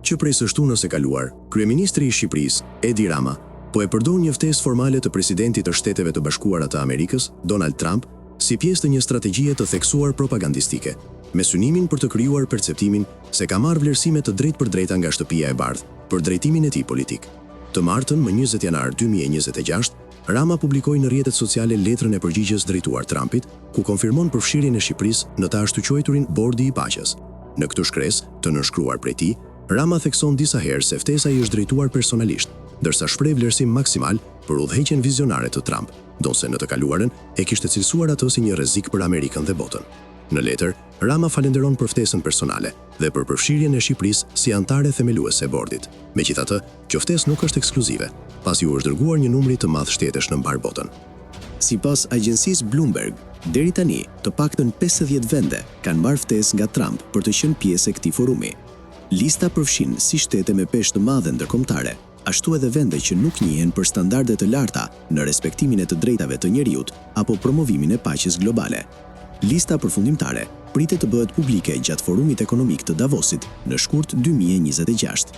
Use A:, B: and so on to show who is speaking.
A: që prej së shtunës së kaluar, kryeministri i Shqipërisë, Edi Rama, po e përdor një ftesë formale të presidentit të Shteteve të Bashkuara të Amerikës, Donald Trump, si pjesë të një strategjie të theksuar propagandistike, me synimin për të krijuar perceptimin se ka marrë vlerësime të drejtpërdrejta nga shtëpia e bardhë për drejtimin e tij politik. Të martën, më 20 janar 2026, Rama publikoi në rrjetet sociale letrën e përgjigjes drejtuar Trumpit, ku konfirmon përfshirjen e Shqipërisë në të ashtu quajturin Bordi i Paqes. Në këtë shkresë, të nënshkruar prej tij, Rama thekson disa herë se ftesa i është drejtuar personalisht, ndërsa shpreh vlerësim maksimal për udhëheqjen vizionare të Trump, ndonse në të kaluarën e kishte cilësuar atë si një rrezik për Amerikën dhe botën. Në letër, Rama falenderon për ftesën personale dhe për përfshirjen e Shqipërisë si antare themeluese e bordit. Megjithatë, kjo ftesë nuk është ekskluzive, pasi u është dërguar një numri të madh shtetesh në mbar botën.
B: Sipas agjencisë Bloomberg, deri tani, të paktën 50 vende kanë marrë ftesë nga Trump për të qenë pjesë e këtij forumi. Lista përfshin si shtete me peshë të madhe ndërkombëtare, ashtu edhe vende që nuk njihen për standarde të larta në respektimin e të drejtave të njerëzit apo promovimin e paqes globale. Lista përfundimtare pritet të bëhet publike gjatë forumit ekonomik të Davosit në shkurt 2026.